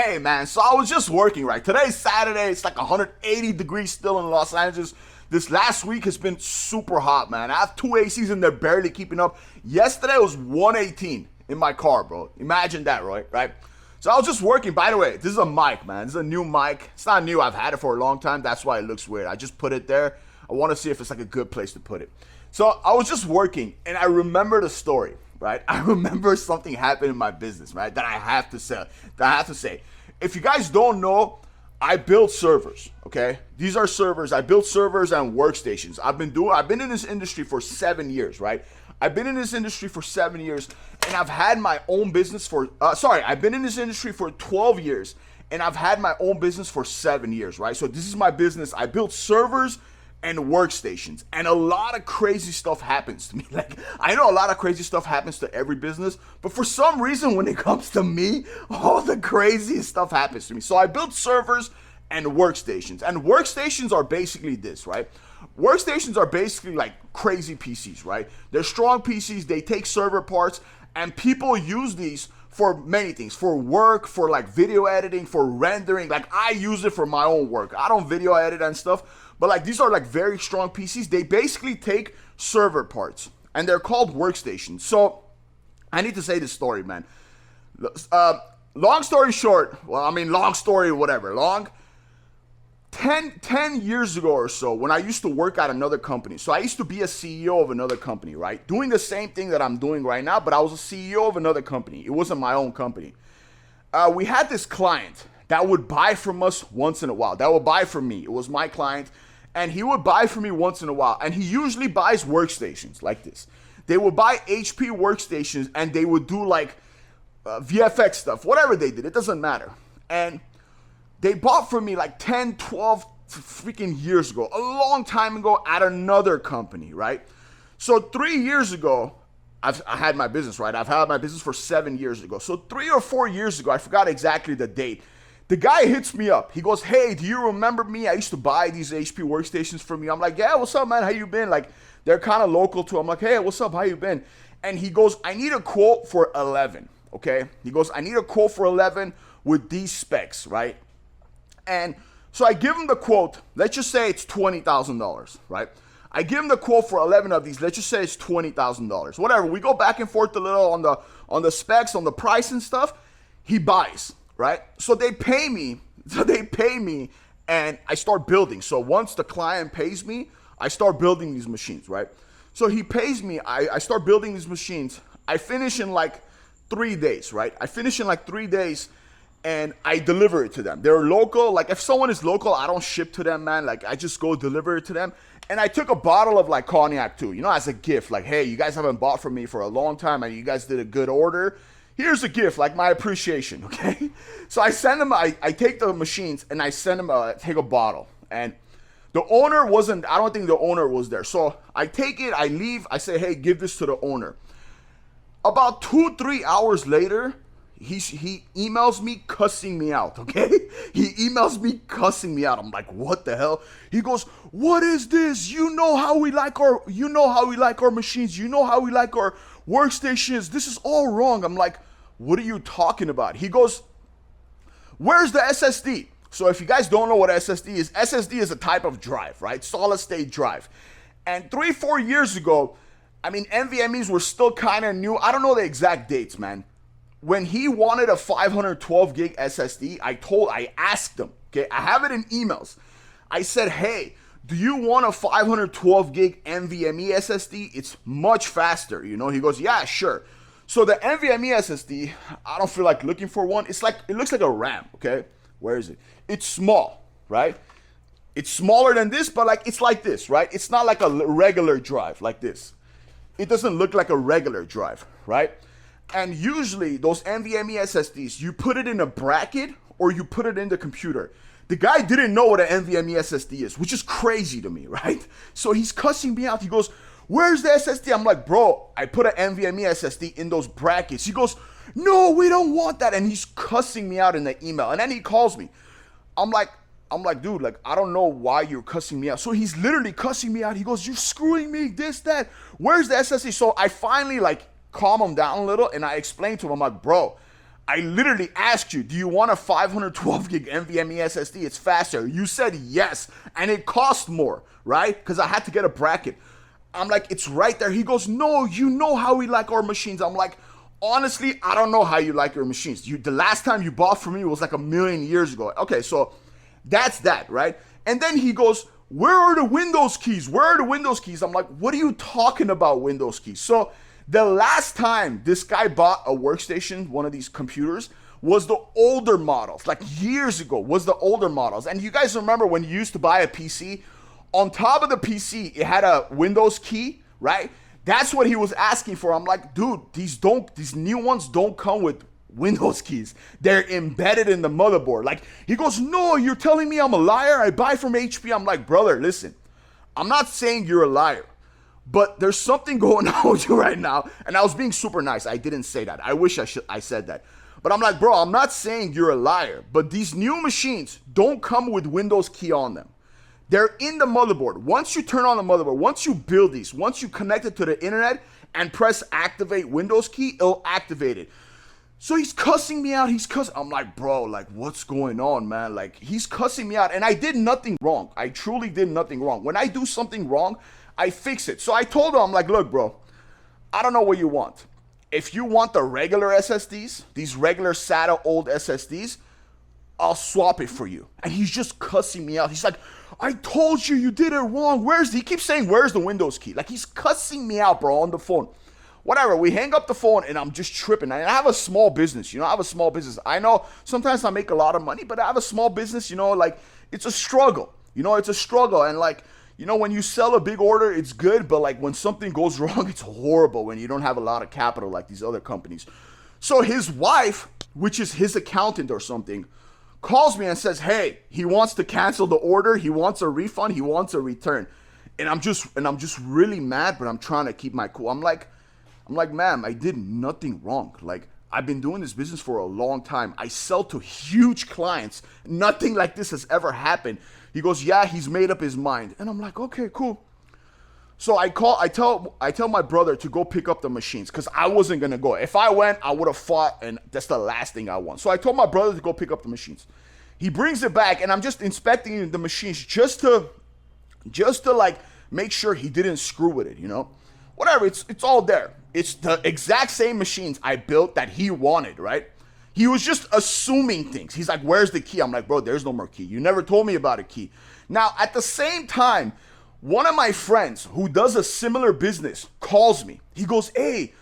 Hey man, so I was just working, right? Today's Saturday, it's like 180 degrees still in Los Angeles. This last week has been super hot, man. I have two ACs and they're barely keeping up. Yesterday it was 118 in my car, bro. Imagine that, right? So I was just working. By the way, this is a mic, man. This is a new mic. It's not new. I've had it for a long time. That's why it looks weird. I just put it there. I want to see if it's like a good place to put it. So I was just working and I remember the story, right? I remember something happened in my business, right? That I have to say. If you guys don't know, I build servers, okay? These are servers. I build servers and workstations. I've been in this industry for 7 years, right? I've been in this industry for 7 years and I've had my own business I've been in this industry for 12 years and I've had my own business for 7 years, right? So this is my business. I build servers and workstations, and a lot of crazy stuff happens to me. Like, I know a lot of crazy stuff happens to every business, but for some reason when it comes to me, all the craziest stuff happens to me. So I build servers and workstations are basically this, right? Workstations are basically like crazy PCs, right? They're strong PCs. They take server parts, and people use these for many things, for work, for like video editing, for rendering. Like, I use it for my own work. I don't video edit and stuff, but like these are like very strong PCs. They basically take server parts and they're called workstations. So I need to say this story, man. Long story short, long story, whatever, 10 years ago or so, when I used to work at another company. So I used to be a CEO of another company, right? Doing the same thing that I'm doing right now, but I was a CEO of another company. It wasn't my own company. We had this client that would buy from us once in a while. That would buy from me. It was my client, and he would buy from me once in a while. And he usually buys workstations like this. They would buy HP workstations, and they would do like VFX stuff, whatever they did. It doesn't matter. And they bought from me like 10, 12 freaking years ago, a long time ago at another company, right? So 3 years ago, I had my business, right? I've had my business for 7 years ago. So 3 or 4 years ago, I forgot exactly the date. The guy hits me up. He goes, "Hey, do you remember me? I used to buy these HP workstations from you." I'm like, "Yeah, what's up, man? How you been?" Like, they're kind of local to him. I'm like, "Hey, what's up? How you been?" And he goes, "I need a quote for 11, okay?" He goes, "I need a quote for 11 with these specs, right?" And so I give him the quote. Let's just say it's $20,000, right? I give him the quote for 11 of these. Let's just say it's $20,000. Whatever. We go back and forth a little on the specs, on the price and stuff. He buys, right? So they pay me, and I start building. So once the client pays me, I start building these machines, right? So he pays me. I start building these machines. I finish in like 3 days, right? And I deliver it to them. They're local. Like, if someone is local, I don't ship to them, man. Like, I just go deliver it to them. And I took a bottle of like cognac too, as a gift. Like, hey, you guys haven't bought from me for a long time and you guys did a good order. Here's a gift, like my appreciation, okay? So I send them, I take the machines and I send them, take a bottle. And the owner I don't think the owner was there. So I take it, I leave, I say, hey, give this to the owner. About 2-3 hours later, he emails me cussing me out, okay? He emails me cussing me out. I'm like, what the hell? He goes, "What is this? You know how we like our machines. You know how we like our workstations. This is all wrong." I'm like, what are you talking about? He goes, "Where's the SSD?" So if you guys don't know what SSD is a type of drive, right? Solid state drive. And 3-4 years ago, NVMEs were still kind of new. I don't know the exact dates, man. When he wanted a 512 gig SSD, I asked him, okay, I have it in emails. I said, "Hey, do you want a 512 gig NVMe SSD? It's much faster, He goes, "Yeah, sure." So the NVMe SSD, I don't feel like looking for one. It looks like a RAM, okay? Where is it? It's small, right? It's smaller than this, but it's like this, right? It's not like a regular drive like this. It doesn't look like a regular drive, right? And usually those NVMe SSDs, you put it in a bracket or you put it in the computer. The guy didn't know what an NVMe SSD is, which is crazy to me, right? So he's cussing me out. He goes, "Where's the SSD?" I'm like, "Bro, I put an NVMe SSD in those brackets." He goes, "No, we don't want that." And he's cussing me out in the email. And then he calls me. I'm like, "Dude, I don't know why you're cussing me out." So he's literally cussing me out. He goes, "You're screwing me, this, that. Where's the SSD?" So I finally calm him down a little, and I explained to him, I'm like, "Bro, I literally asked you, do you want a 512 gig NVMe SSD? It's faster. You said yes, and it cost more, right? Because I had to get a bracket. I'm like, it's right there. He goes, no, you know how we like our machines. I'm like, honestly, I don't know how you like your machines. The last time you bought from me was like 1,000,000 years ago. Okay, so that's that, right? And then he goes, where are the Windows keys? Where are the Windows keys? I'm like, what are you talking about, Windows keys? So the last time this guy bought a workstation, one of these computers, was the older models. Like years ago was the older models. And you guys remember when you used to buy a PC, on top of the PC, it had a Windows key, right? That's what he was asking for. I'm like, dude, these new ones don't come with Windows keys. They're embedded in the motherboard. Like, he goes, no, you're telling me I'm a liar? I buy from HP. I'm like, brother, listen, I'm not saying you're a liar, but there's something going on with you right now. And I was being super nice. I didn't say that. I wish I said that. But I'm like, bro, I'm not saying you're a liar, but these new machines don't come with Windows key on them. They're in the motherboard. Once you turn on the motherboard, once you build these, once you connect it to the internet and press activate Windows key, it'll activate it. So he's cussing me out. I'm like, bro, like, what's going on, man? Like, he's cussing me out. And I did nothing wrong. I truly did nothing wrong. When I do something wrong, I fix it. So I told him, I'm like, look, bro, I don't know what you want. If you want the regular SSDs, these regular SATA old SSDs, I'll swap it for you. And he's just cussing me out. He's like, I told you did it wrong. He keeps saying, where's the Windows key? Like, he's cussing me out, bro, on the phone. Whatever, we hang up the phone and I'm just tripping. And I have a small business, I have a small business. I know sometimes I make a lot of money, but I have a small business, like, it's a struggle. It's a struggle. And like, when you sell a big order, it's good. But like when something goes wrong, it's horrible when you don't have a lot of capital like these other companies. So his wife, which is his accountant or something, calls me and says, hey, he wants to cancel the order. He wants a refund. He wants a return. And I'm just really mad, but I'm trying to keep my cool. I'm like, ma'am, I did nothing wrong. Like, I've been doing this business for a long time. I sell to huge clients. Nothing like this has ever happened. He goes, yeah, he's made up his mind. And I'm like, okay, cool. So I tell my brother to go pick up the machines because I wasn't going to go. If I went, I would have fought, and that's the last thing I want. So I told my brother to go pick up the machines. He brings it back, and I'm just inspecting the machines just to like make sure he didn't screw with it, Whatever, it's all there. It's the exact same machines I built that he wanted, right? He was just assuming things. He's like, where's the key? I'm like, bro, there's no more key. You never told me about a key. Now, at the same time, one of my friends who does a similar business calls me. He goes, hey,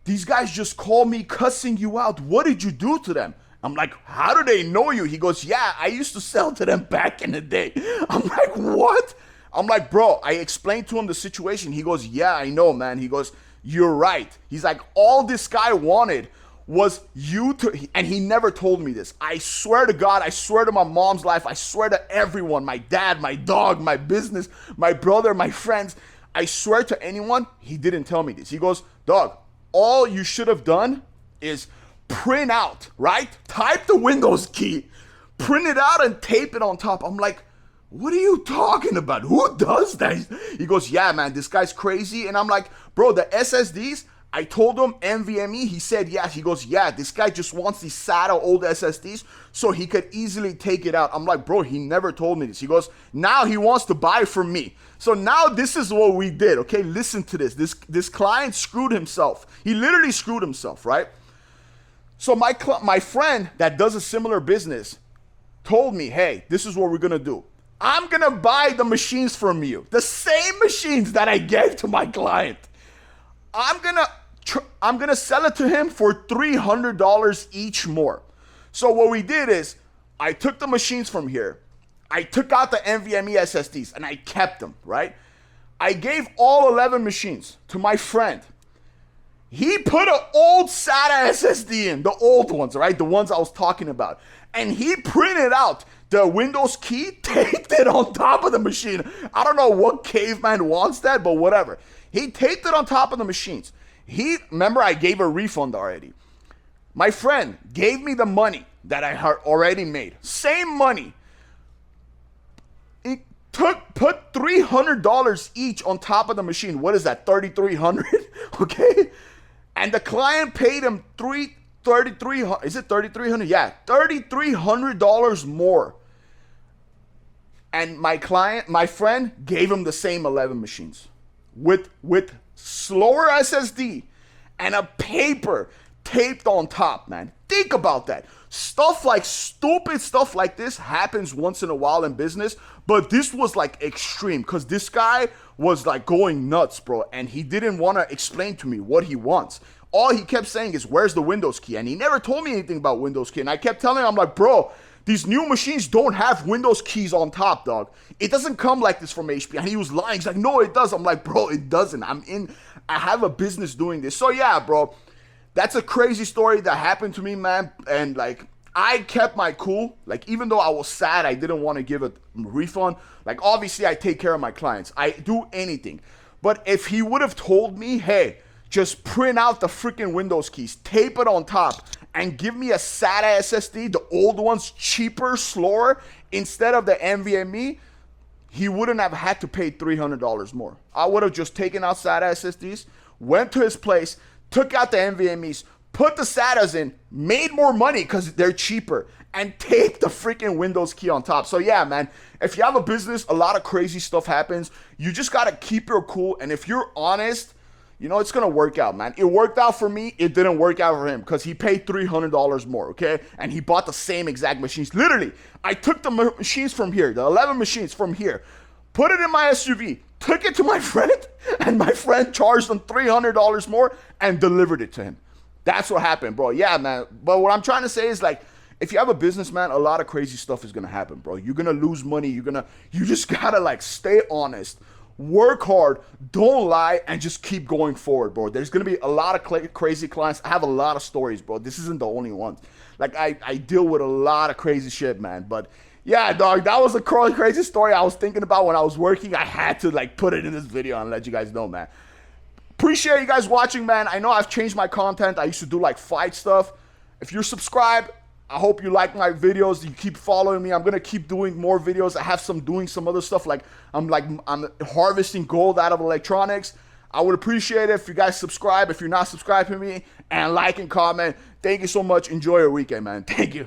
these guys just called me cussing you out. What did you do to them? I'm like, how do they know you? He goes, yeah, I used to sell to them back in the day. I'm like, what? I'm like, bro, I explained to him the situation. He goes, yeah, I know, man. He goes, you're right. He's like, all this guy wanted was you to, and he never told me this. I swear to God, I swear to my mom's life, I swear to everyone, my dad, my dog, my business, my brother, my friends, I swear to anyone, he didn't tell me this. He goes, dog, all you should have done is print out, right? Type the Windows key, print it out and tape it on top. I'm like, what are you talking about? Who does that? He goes, yeah, man, this guy's crazy. And I'm like, bro, the SSDs, I told him NVMe. He said yes. He goes, yeah, this guy just wants these SATA old SSDs so he could easily take it out. I'm like, bro, he never told me this. He goes, now he wants to buy from me. So now this is what we did, okay? Listen to this. This client screwed himself. He literally screwed himself, right? So my friend that does a similar business told me, hey, this is what we're going to do. I'm going to buy the machines from you. The same machines that I gave to my client. I'm going to sell it to him for $300 each more. So what we did is I took the machines from here. I took out the NVMe SSDs and I kept them, right? I gave all 11 machines to my friend. He put an old SATA SSD in, the old ones, right? The ones I was talking about. And he printed out the Windows key, taped it on top of the machine. I don't know what caveman wants that, but whatever. He taped it on top of the machines. Remember, I gave a refund already. My friend gave me the money that I had already made. Same money. It put $300 each on top of the machine. What is that, $3,300? Okay? And the client paid him $3,300. Is it $3,300? Yeah, $3,300 more. And my friend gave him the same 11 machines with slower SSD and a paper taped on top, man. Think about that. Stupid stuff like this happens once in a while in business, but this was like extreme because this guy was like going nuts, bro, and he didn't want to explain to me what he wants. All he kept saying is, where's the Windows key? And he never told me anything about Windows key. And I kept telling him, I'm like, bro, these new machines don't have Windows keys on top, dog. It doesn't come like this from HP. And he was lying. He's like, no, it does. I'm like, bro, it doesn't. I have a business doing this. So yeah, bro, that's a crazy story that happened to me, man. And like, I kept my cool. Like, even though I was sad, I didn't want to give a refund. Like, obviously, I take care of my clients. I do anything. But if he would have told me, hey, just print out the freaking Windows keys, tape it on top, and give me a SATA SSD, the old ones, cheaper, slower, instead of the NVMe, he wouldn't have had to pay $300 more. I would have just taken out SATA SSDs, went to his place, took out the NVMEs, put the SATAs in, made more money because they're cheaper, and taped the freaking Windows key on top. So yeah, man, if you have a business, a lot of crazy stuff happens. You just got to keep your cool, and if you're honest, you know, it's going to work out, man. It worked out for me. It didn't work out for him because he paid $300 more, okay? And he bought the same exact machines. Literally, I took the machines from here, the 11 machines from here, put it in my SUV, took it to my friend, and my friend charged him $300 more and delivered it to him. That's what happened, bro. Yeah, man. But what I'm trying to say is, like, if you have a business, man, a lot of crazy stuff is going to happen, bro. You're going to lose money. You just got to, like, stay honest. Work hard, don't lie, and just keep going forward, bro. There's going to be a lot of crazy clients. I have a lot of stories, bro. This isn't the only one. Like, I deal with a lot of crazy shit, man. But, yeah, dog, that was a crazy story I was thinking about when I was working. I had to, like, put it in this video and let you guys know, man. Appreciate you guys watching, man. I know I've changed my content. I used to do, like, fight stuff. If you're subscribed, I hope you like my videos. You keep following me. I'm gonna keep doing more videos. I have doing some other stuff. I'm harvesting gold out of electronics. I would appreciate it if you guys subscribe. If you're not subscribed to me, and like and comment. Thank you so much. Enjoy your weekend, man. Thank you.